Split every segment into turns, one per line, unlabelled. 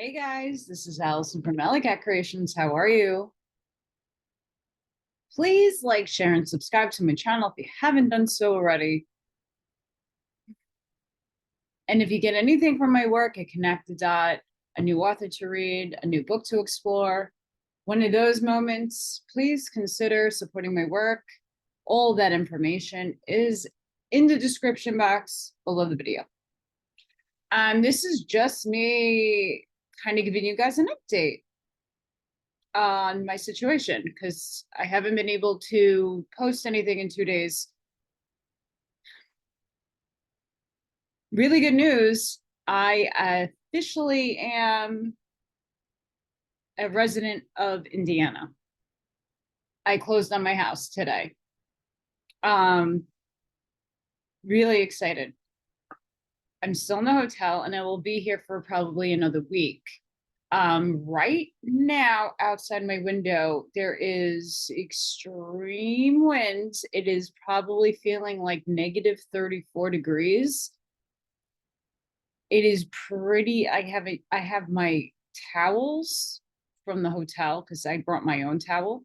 Hey guys, this is Allison from Allykatkreations. How are you? Please like, share, and subscribe to my channel if you haven't done so already. And if you get anything from my work, a connect the dot, a new author to read, a new book to explore, one of those moments, please consider supporting my work. All that information is in the description box below the video. This is just me kind of giving you guys an update on my situation because I haven't been able to post anything in 2 days. Really good news. I officially am a resident of Indiana. I closed on my house today. Really excited. I'm still in the hotel and I will be here for probably another week. Right now outside my window, there is extreme winds. It is probably feeling like negative 34 degrees. It is pretty, I have my towels from the hotel because I brought my own towel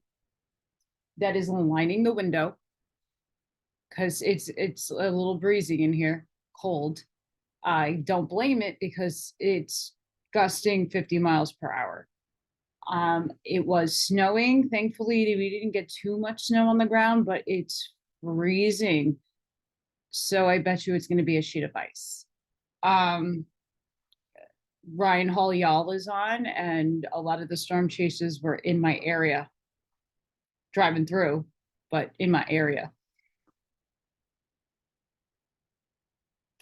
that is lining the window because it's a little breezy in here, cold. I don't blame it because it's gusting 50 miles per hour. It was snowing. Thankfully, we didn't get too much snow on the ground, but it's freezing. So I bet you it's going to be a sheet of ice. Ryan Hall Y'all is on, and a lot of the storm chasers were in my area, driving through, but in my area.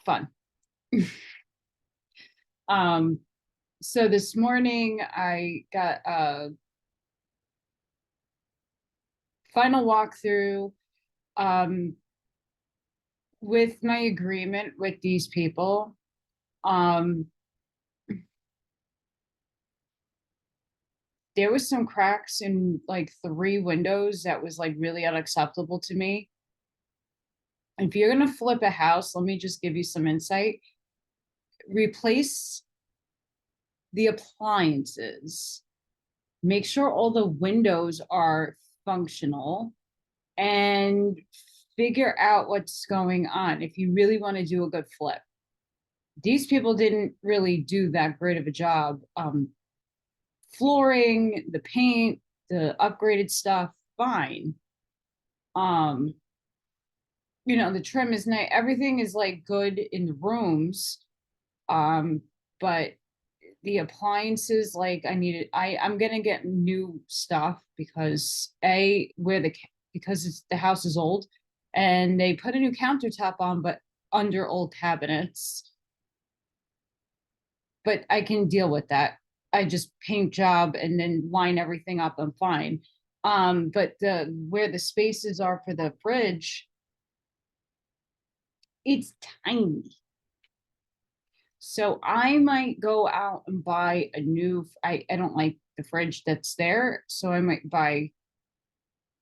Fun. So this morning I got a final walkthrough with my agreement with these people. There was some cracks in like 3 windows that was like really unacceptable to me. If you're gonna flip a house, let me just give you some insight. Replace the appliances. Make sure all the windows are functional and figure out what's going on if you really want to do a good flip. These people didn't really do that great of a job. Flooring, the paint, the upgraded stuff, fine. The trim is nice. Everything is like good in the rooms. But the appliances, like I'm gonna get new stuff because because the house is old and they put a new countertop on, but under old cabinets. But I can deal with that. I just paint job and then line everything up. I'm fine. But where the spaces are for the fridge, it's tiny. So I might go out and buy a new, I don't like the fridge that's there. So I might buy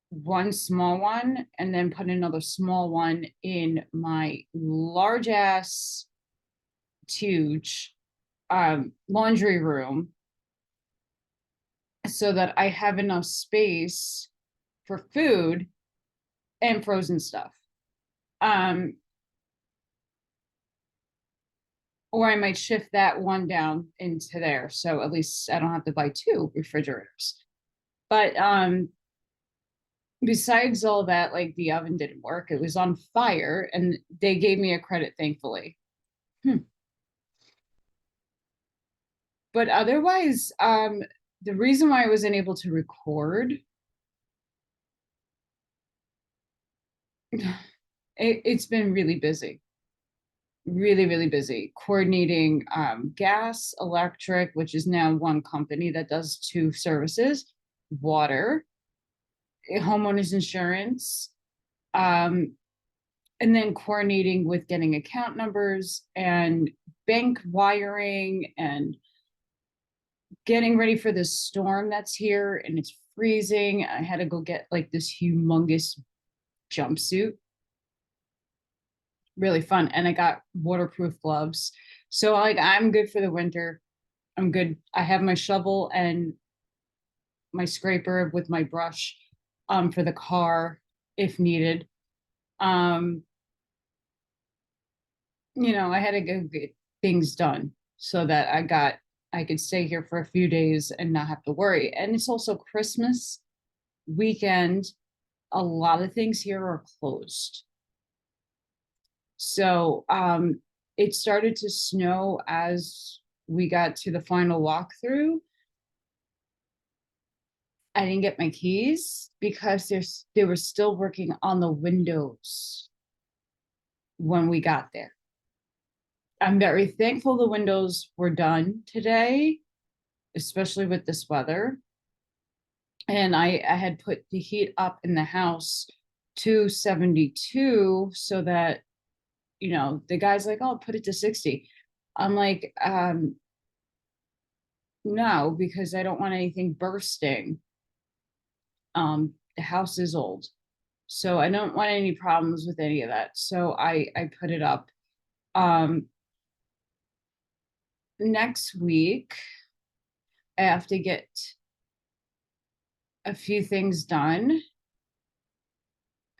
one small one and then put another small one in my large ass, huge laundry room so that I have enough space for food and frozen stuff. Or I might shift that one down into there. So at least I don't have to buy 2 refrigerators. But besides all that, like the oven didn't work. It was on fire and they gave me a credit, thankfully. But otherwise, the reason why I wasn't able to record, it's been really busy. Really, really busy coordinating gas, electric, which is now one company that does 2 services, water, homeowners insurance, and then coordinating with getting account numbers and bank wiring and getting ready for this storm that's here and it's freezing. I had to go get like this humongous jumpsuit. Really fun. And I got waterproof gloves. So like I'm good for the winter. I'm good. I have my shovel and my scraper with my brush for the car if needed. Um, I had to go get things done so that I could stay here for a few days and not have to worry. And it's also Christmas weekend. A lot of things here are closed. So it started to snow as we got to the final walkthrough. I didn't get my keys because they were still working on the windows when we got there. I'm very thankful the windows were done today, especially with this weather. And I had put the heat up in the house to 72 so that, the guy's like, oh, put it to 60. I'm like, no, because I don't want anything bursting. The house is old, so I don't want any problems with any of that. So I put it up. Next week, I have to get a few things done.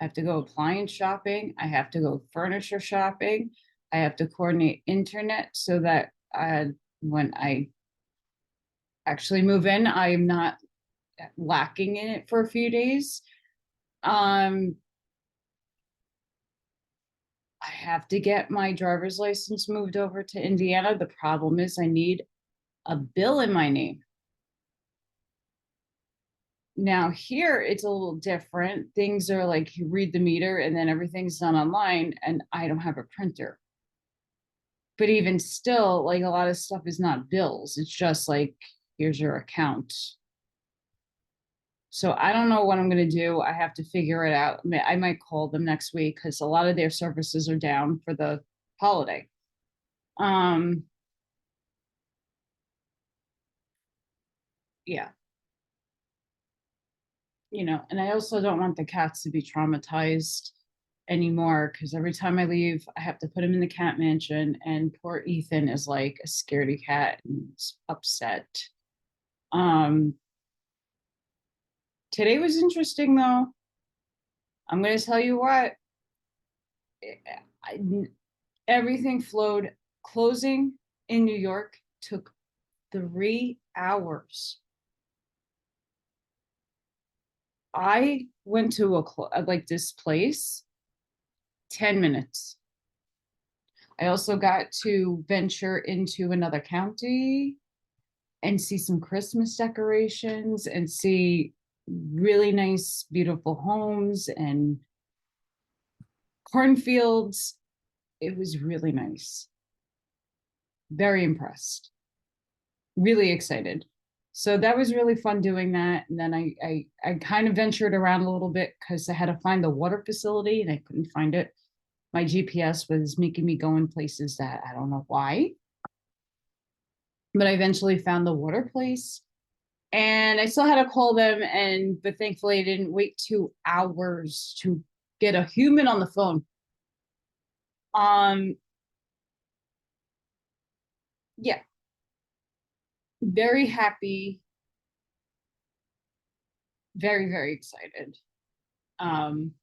I have to go appliance shopping. I have to go furniture shopping. I have to coordinate internet so that when I actually move in, I am not lacking in it for a few days. I have to get my driver's license moved over to Indiana. The problem is I need a bill in my name. Now here it's a little different. Things are like you read the meter and then everything's done online, and I don't have a printer. But even still, like a lot of stuff is not bills. It's just like, here's your account. So I don't know what I'm going to do. I have to figure it out. I might call them next week because a lot of their services are down for the holiday. Yeah. And I also don't want the cats to be traumatized anymore because every time I leave, I have to put him in the cat mansion, and poor Ethan is like a scaredy cat and is upset. Um, Today was interesting though. I'm going to tell you what, I, everything flowed. Closing in New York took 3 hours. I went to like this place, 10 minutes. I also got to venture into another county and see some Christmas decorations and see really nice, beautiful homes and cornfields. It was really nice. Very impressed. Really excited. So that was really fun doing that. And then I kind of ventured around a little bit because I had to find the water facility and I couldn't find it. My GPS was making me go in places that I don't know why. But I eventually found the water place. And I still had to call them, but thankfully I didn't wait 2 hours to get a human on the phone. Um, yeah, very happy, very, very excited. Um,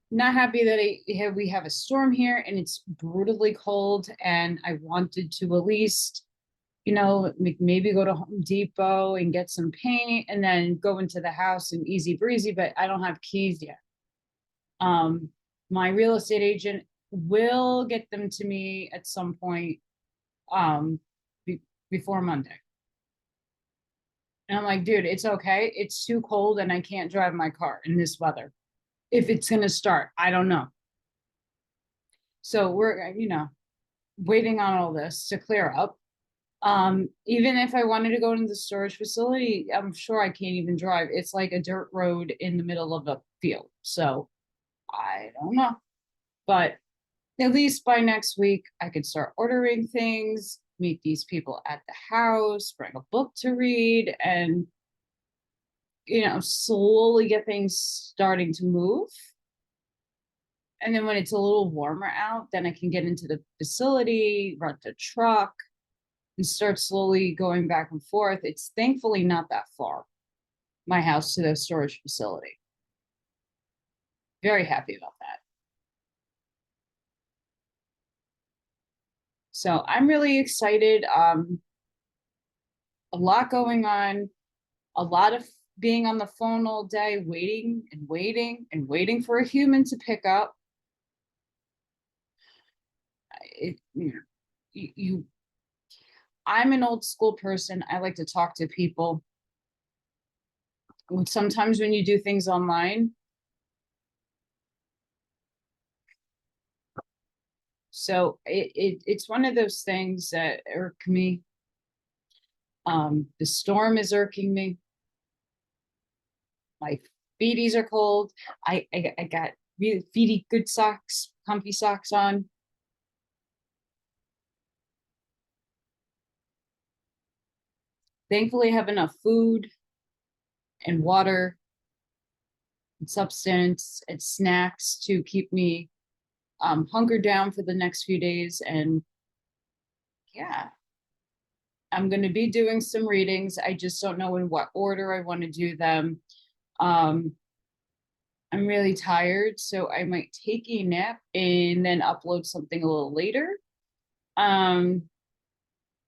not happy that we have a storm here and it's brutally cold, and I wanted to at least, maybe go to Home Depot and get some paint and then go into the house and easy breezy, but I don't have keys yet. My real estate agent will get them to me at some point before Monday. And I'm like, dude, it's okay. It's too cold and I can't drive my car in this weather. If it's going to start, I don't know. So we're, waiting on all this to clear up. Even if I wanted to go into the storage facility, I'm sure I can't even drive. It's like a dirt road in the middle of a field. So I don't know. But at least by next week, I could start ordering things, meet these people at the house, bring a book to read, and, slowly get things starting to move. And then when it's a little warmer out, then I can get into the facility, rent a truck, and start slowly going back and forth. It's thankfully not that far, my house to the storage facility. Very happy about that. So I'm really excited. A lot going on, a lot of being on the phone all day, waiting and waiting and waiting for a human to pick up. I'm an old school person. I like to talk to people. Sometimes when you do things online, so it's one of those things that irk me. The storm is irking me. My feeties are cold. I got really feety good socks, comfy socks on. Thankfully, I have enough food and water and substance and snacks to keep me hunkered down for the next few days. And yeah, I'm going to be doing some readings. I just don't know in what order I want to do them. I'm really tired, so I might take a nap and then upload something a little later.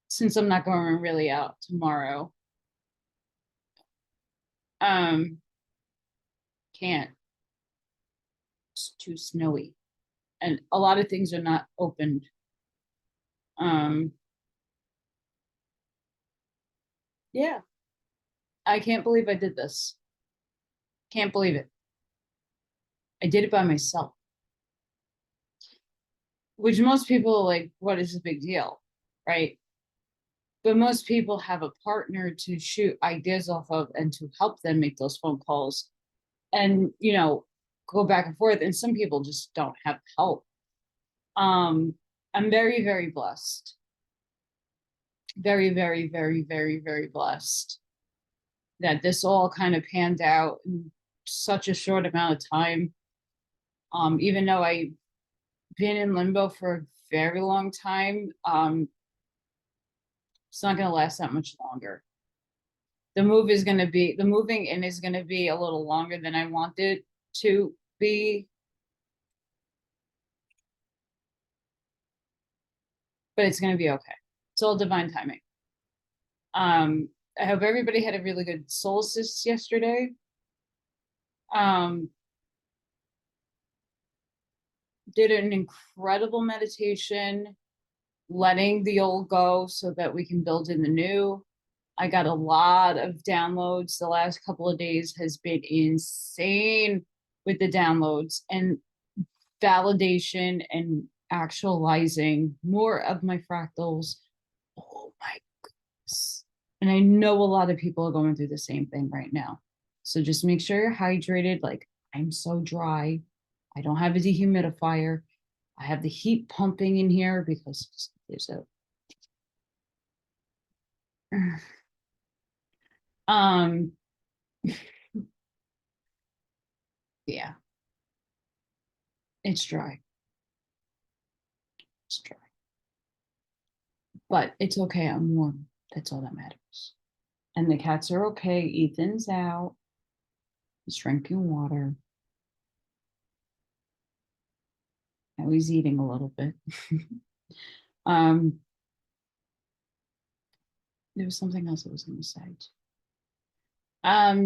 Since I'm not going really out tomorrow. Can't. It's too snowy. And a lot of things are not opened. Yeah. I can't believe I did this. Can't believe it. I did it by myself. Which most people are like, what is the big deal? Right? But most people have a partner to shoot ideas off of and to help them make those phone calls and, you know, go back and forth. And some people just don't have help. I'm very, very blessed. Very, very, very, very, very blessed that this all kind of panned out in such a short amount of time. Even though I've been in limbo for a very long time, it's not going to last that much longer. The moving in is going to be a little longer than I want it to be. But it's going to be okay. It's all divine timing. I hope everybody had a really good solstice yesterday. Did an incredible meditation, letting the old go so that we can build in the new. I got a lot of downloads. The last couple of days has been insane with the downloads and validation and actualizing more of my fractals. Oh my goodness. And I know a lot of people are going through the same thing right now. So just make sure you're hydrated. Like, I'm so dry. I don't have a dehumidifier. I have the heat pumping in here because there's a yeah, it's dry. It's dry. But it's okay. I'm warm. That's all that matters. And the cats are okay. Ethan's out. He's drinking water. Now he's eating a little bit. There was something else I was going to say.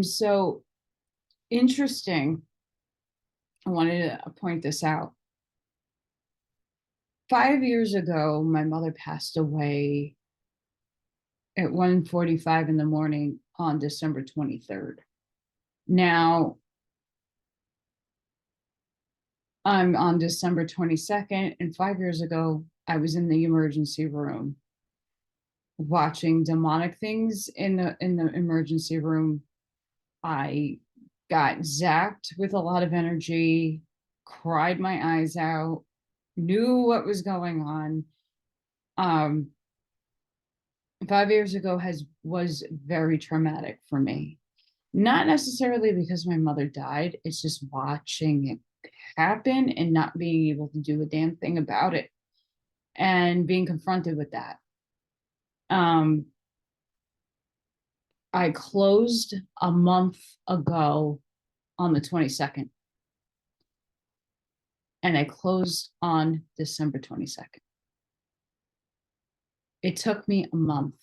So interesting. I wanted to point this out. 5 years ago, my mother passed away at 1:45 in the morning on December 23rd. Now, I'm on December 22nd, and 5 years ago, I was in the emergency room watching demonic things in the emergency room. I got zapped with a lot of energy, cried my eyes out, knew what was going on. 5 years ago was very traumatic for me. Not necessarily because my mother died, it's just watching it happen and not being able to do a damn thing about it and being confronted with that. Um, I closed a month ago on the 22nd, and I closed on December 22nd. It took me a month.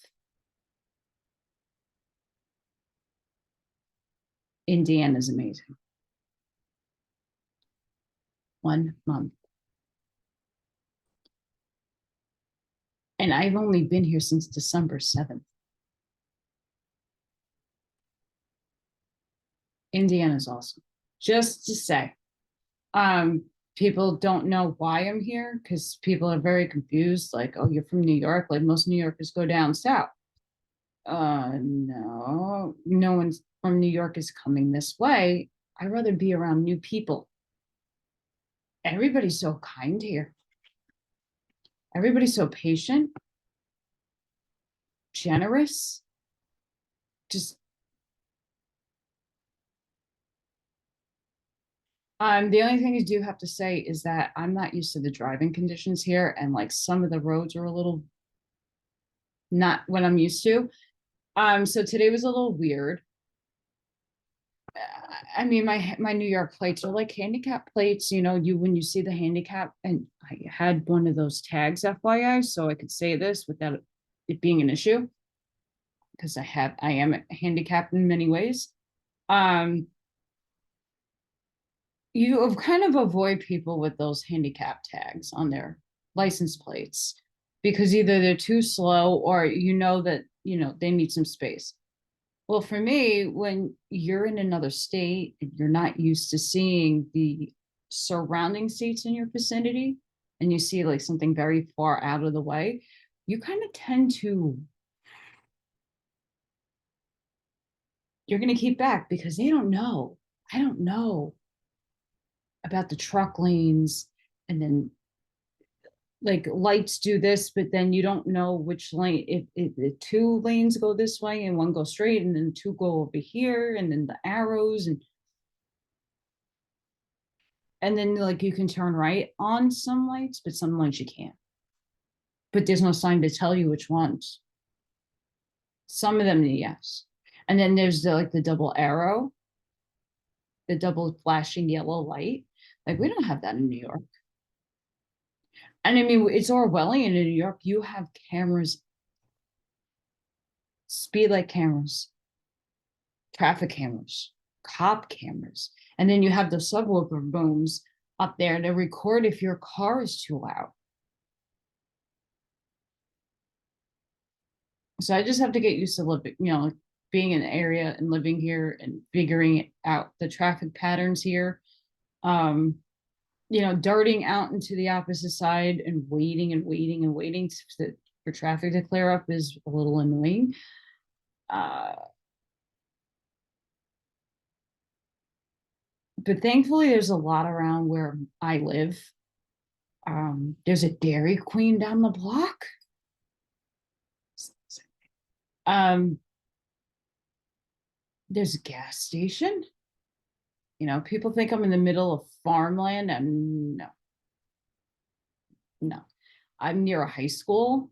Indiana's amazing. 1 month. And I've only been here since December 7th. Indiana's awesome. Just to say, people don't know why I'm here because people are very confused. Like, oh, you're from New York. Like most New Yorkers go down south. No, no one's from New York is coming this way. I'd rather be around new people. Everybody's so kind here. Everybody's so patient, generous. Just the only thing I do have to say is that I'm not used to the driving conditions here, and like some of the roads are a little not what I'm used to. So today was a little weird. I mean, my New York plates are like handicap plates, you know, you when you see the handicap, and I had one of those tags, FYI, so I could say this without it being an issue because I am handicapped in many ways. Um, you kind of avoid people with those handicap tags on their license plates because either they're too slow or you know that, you know, they need some space. Well, for me, when you're in another state and you're not used to seeing the surrounding states in your vicinity and you see like something very far out of the way, you kind of tend to, you're going to keep back because they don't know. I don't know about the truck lanes, and then like lights do this, but then you don't know which lane. If two lanes go this way and one goes straight, and then two go over here, and then the arrows, and then like you can turn right on some lights, but some lights you can't. But there's no sign to tell you which ones. Some of them, yes. And then there's the like the double arrow, the double flashing yellow light. Like we don't have that in New York. And I mean, it's Orwellian in New York. You have cameras, speed light cameras, traffic cameras, cop cameras. And then you have the subwoofer booms up there to record if your car is too loud. So I just have to get used to living, you know, being in the area and living here and figuring out the traffic patterns here. Um, you know, darting out into the opposite side and waiting and waiting and waiting for traffic to clear up is a little annoying. Uh, but thankfully, there's a lot around where I live. There's a Dairy Queen down the block. Um, there's a gas station. You know, people think I'm in the middle of farmland, and no, no. I'm near a high school.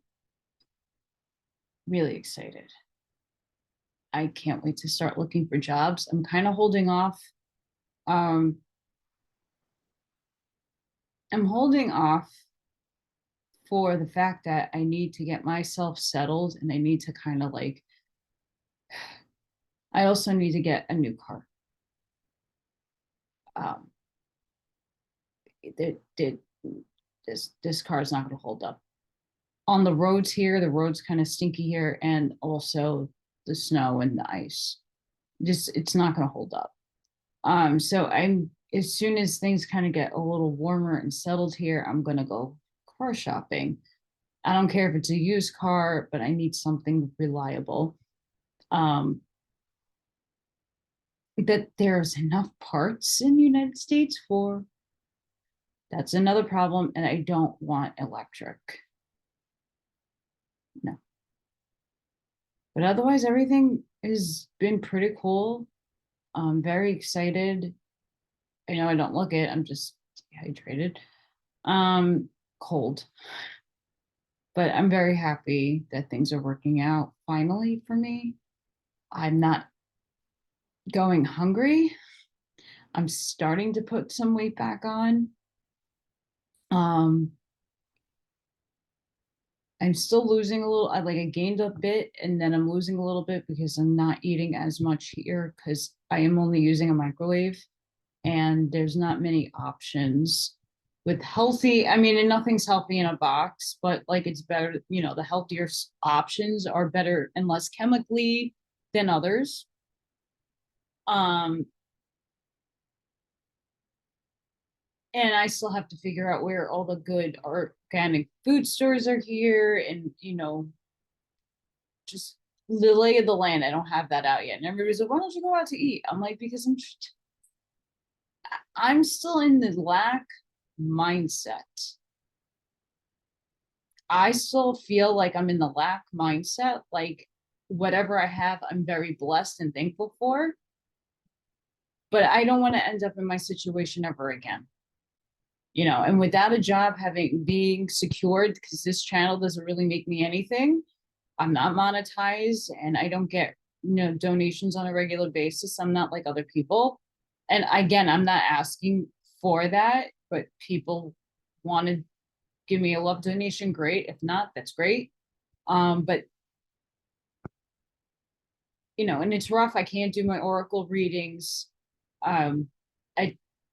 Really excited. I can't wait to start looking for jobs. I'm kind of holding off. Um, I'm holding off for the fact that I need to get myself settled and I need to kind of like, I also need to get a new car. Um, this car is not going to hold up on the roads here. The roads kind of stinky here, and also the snow and the ice. Just it's not going to hold up. So I'm as soon as things kind of get a little warmer and settled here, I'm gonna go car shopping. I don't care if it's a used car, but I need something reliable. Um, that there's enough parts in the United States for that's another problem, and I don't want electric. No. But otherwise, everything has been pretty cool. I'm very excited. I know I don't look it, I'm just dehydrated. Cold. but I'm very happy that things are working out finally for me. I'm not going hungry. I'm starting to put some weight back on. Um, I'm still losing a little. I gained a bit and then I'm losing a little bit because I'm not eating as much here because I am only using a microwave and there's not many options with healthy. I mean, and nothing's healthy in a box, but like it's better, the healthier options are better and less chemically than others. Um, and I still have to figure out where all the good organic food stores are here and, just the lay of the land. I don't have that out yet. And everybody's like, why don't you go out to eat? I'm like, because I'm still in the lack mindset. I still feel like I'm in the lack mindset. Like whatever I have, I'm very blessed and thankful for. But I don't want to end up in my situation ever again. And without a job being secured, because this channel doesn't really make me anything. I'm not monetized and I don't get, donations on a regular basis. I'm not like other people. And again, I'm not asking for that, but people want to give me a love donation, great. If not, that's great. But and it's rough. I can't do my oracle readings. I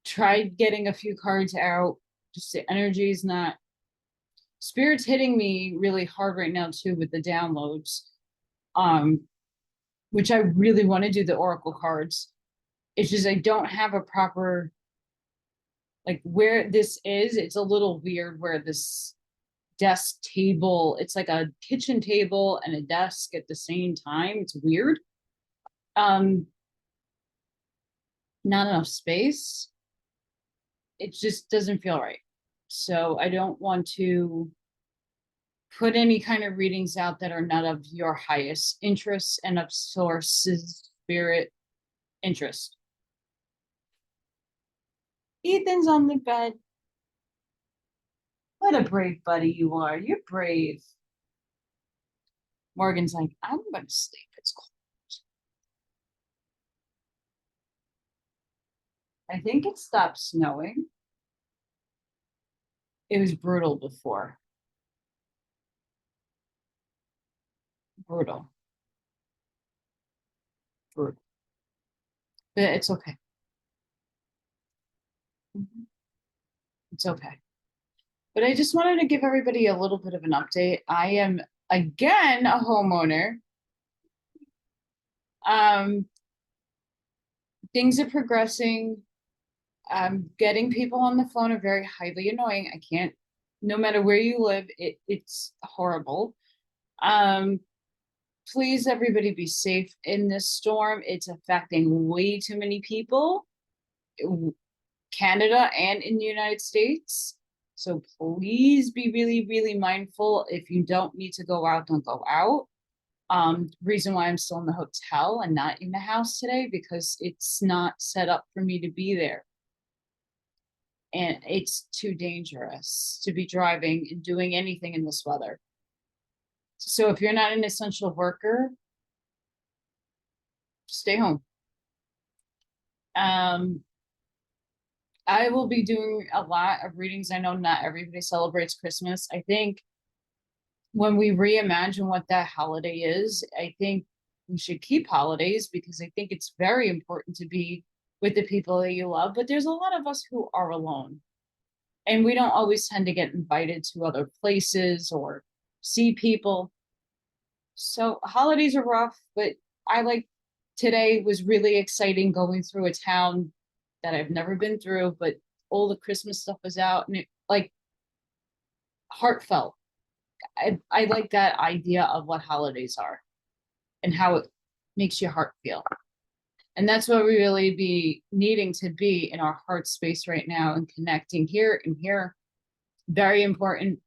tried getting a few cards out. Just the energy is not. Spirit's hitting me really hard right now too with the downloads. Which I really want to do the oracle cards. It's just I don't have a proper like where this is. It's a little weird where this desk table, it's like a kitchen table and a desk at the same time. It's weird. Not enough space. It just doesn't feel right. So I don't want to put any kind of readings out that are not of your highest interest and of source's spirit interest. Ethan's on the bed. What a brave buddy you are. You're brave. Morgan's like, I'm going to sleep. It's cold. I think it stopped snowing. It was brutal before. Brutal. Brutal. But it's okay. It's okay. But I just wanted to give everybody a little bit of an update. I am again a homeowner. Things are progressing. Getting people on the phone are very highly annoying. I can't, no matter where you live, it's horrible. Please, everybody, be safe in this storm. It's affecting way too many people, Canada and in the United States. So please be really, really mindful. If you don't need to go out, don't go out. Reason why I'm still in the hotel and not in the house today, because it's not set up for me to be there. And it's too dangerous to be driving and doing anything in this weather. So if you're not an essential worker, stay home. I will be doing a lot of readings. I know not everybody celebrates Christmas. I think when we reimagine what that holiday is, I think we should keep holidays because I think it's very important to be with the people that you love. But there's a lot of us who are alone. And we don't always tend to get invited to other places or see people. So holidays are rough, but today was really exciting going through a town that I've never been through, but all the Christmas stuff was out and it like heartfelt. I like that idea of what holidays are and how it makes your heart feel. And that's what we really be needing to be in our heart space right now and connecting here and here. Very important.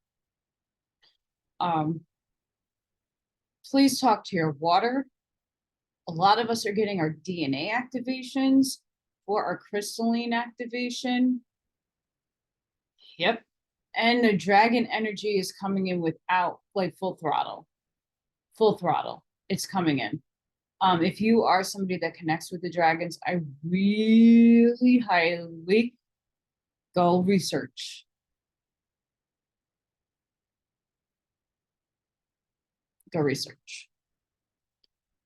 Please talk to your water. A lot of us are getting our DNA activations for our crystalline activation. Yep. And the dragon energy is coming in without like full throttle. Full throttle. It's coming in. If you are somebody that connects with the dragons, I really highly go research. Go research.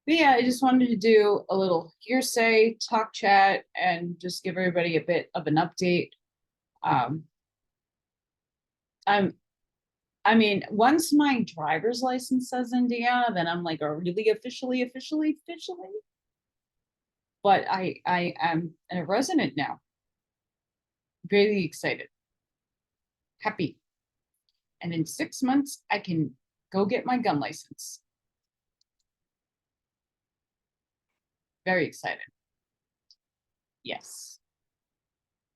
But yeah, I just wanted to do a little hearsay talk chat and just give everybody a bit of an update. Um, I'm, I mean, once my driver's license says Indiana, then I'm like, really officially. But I am a resident now. Really excited, happy, and in 6 months I can go get my gun license. Very excited. Yes,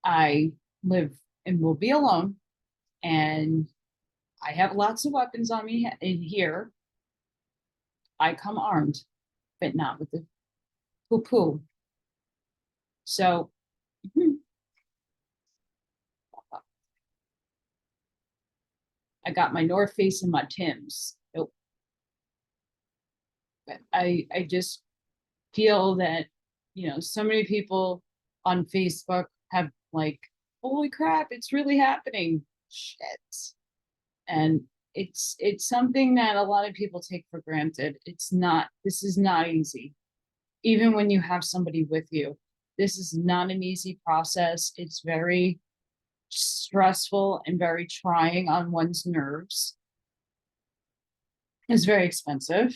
I live and will be alone, and I have lots of weapons on me in here. I come armed, but not with the poo poo. So I got my North Face and my Tims. Nope. But I just feel that, you know, so many people on Facebook have like, holy crap, it's really happening. Shit. And it's something that a lot of people take for granted. It's not, this is not easy. Even when you have somebody with you, this is not an easy process. It's very stressful and very trying on one's nerves. It's very expensive.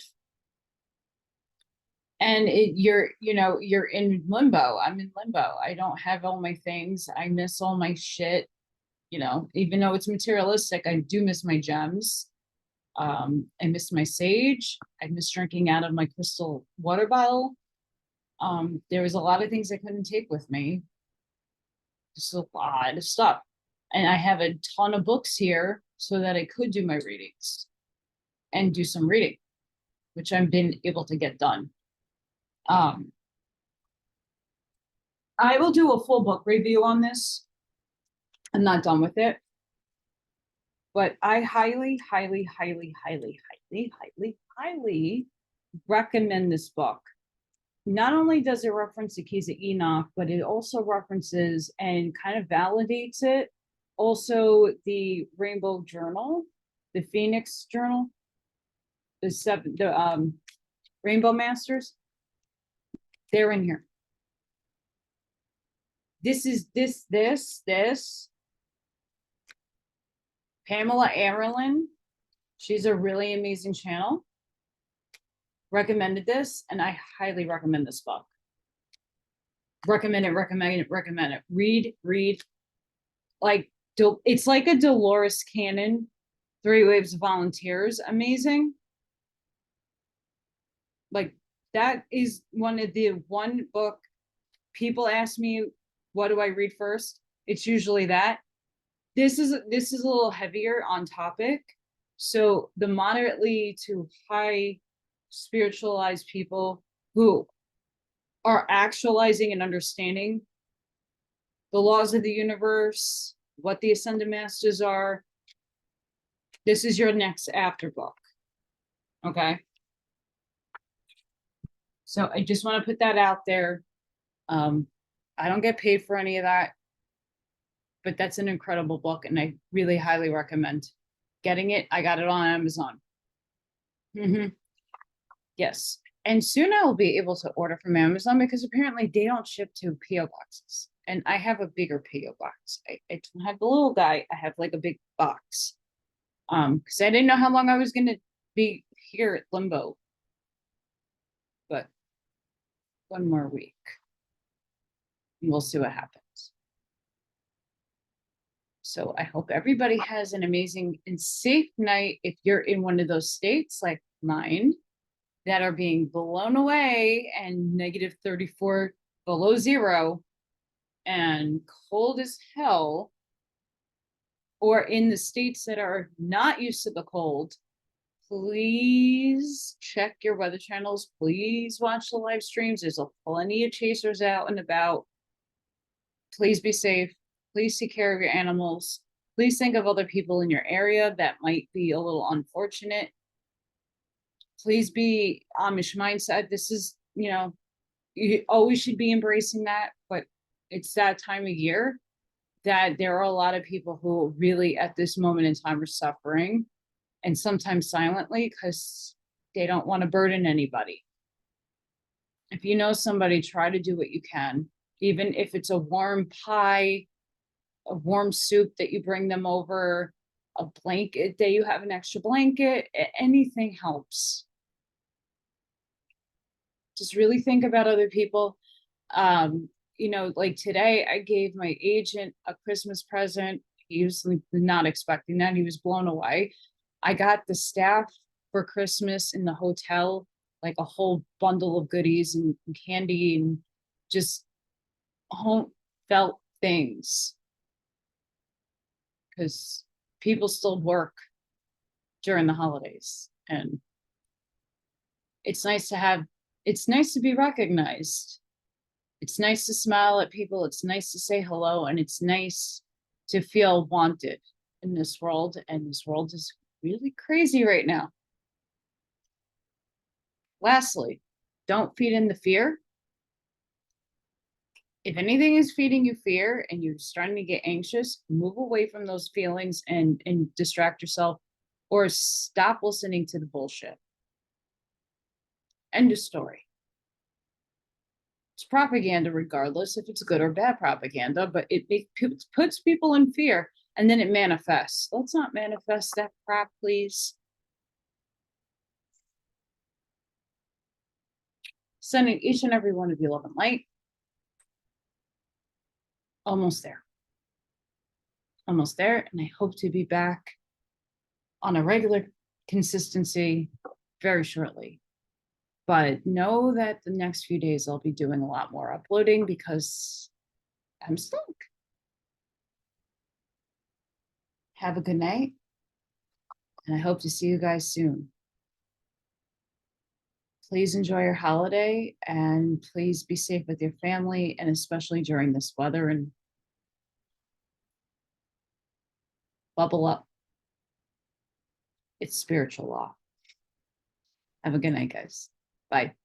And you're, you know, you're in limbo. I'm in limbo. I don't have all my things. I miss all my shit. You know, even though it's materialistic, I do miss my gems. I miss my sage. I miss drinking out of my crystal water bottle. There was a lot of things I couldn't take with me. Just a lot of stuff. And I have a ton of books here so that I could do my readings and do some reading, which I've been able to get done. I will do a full book review on this. I'm not done with it, but I highly recommend this book. Not only does it reference the keys of Enoch, but it also references and kind of validates it. Also, the Rainbow Journal, the Phoenix Journal, the Rainbow Masters, they're in here. This is this Pamela Arlen. She's a really amazing channel. Recommended this, and I highly recommend this book. Recommend it. Read. Like, it's like a Dolores Cannon, 3 Waves of Volunteers. Amazing. Like, that is one book people ask me, what do I read first? It's usually that. This is a little heavier on topic. So the moderately to high spiritualized people who are actualizing and understanding the laws of the universe, what the ascended masters are, this is your next after book. Okay. So I just want to put that out there. I don't get paid for any of that, but that's an incredible book, and I really highly recommend getting it. I got it on Amazon. Yes. And soon I will be able to order from Amazon because apparently they don't ship to PO boxes. And I have a bigger PO box. I don't have the little guy. I have like a big box. Because I didn't know how long I was going to be here at Limbo. But one more week. And we'll see what happens. So I hope everybody has an amazing and safe night. If you're in one of those states like mine that are being blown away and negative 34 below zero and cold as hell, or in the states that are not used to the cold, please check your weather channels. Please watch the live streams. There's plenty of chasers out and about. Please be safe. Please take care of your animals. Please think of other people in your area that might be a little unfortunate. Please be Amish mindset. This is, you always should be embracing that, but it's that time of year that there are a lot of people who really at this moment in time are suffering, and sometimes silently, because they don't want to burden anybody. If you know somebody, try to do what you can, even if it's a warm pie, a warm soup that you bring them over, a blanket that you have an extra blanket, anything helps. Just really think about other people. Like today I gave my agent a Christmas present. He was not expecting that. He was blown away. I got the staff for Christmas in the hotel, like a whole bundle of goodies and candy and just home felt things, because people still work during the holidays, and it's nice to be recognized. It's nice to smile at people. It's nice to say hello, and it's nice to feel wanted in this world. And this world is really crazy right now. Lastly, don't feed in the fear. If anything is feeding you fear and you're starting to get anxious, move away from those feelings and distract yourself, or stop listening to the bullshit. End of story. It's propaganda, regardless if it's good or bad propaganda, but it puts people in fear, and then it manifests. Let's not manifest that crap, please. Sending each and every one of you love and light. Almost there. Almost there, and I hope to be back on a regular consistency very shortly. But know that the next few days I'll be doing a lot more uploading because I'm stuck. Have a good night, and I hope to see you guys soon. Please enjoy your holiday, and please be safe with your family, and especially during this weather, and bubble up. It's spiritual law. Have a good night, guys. Bye.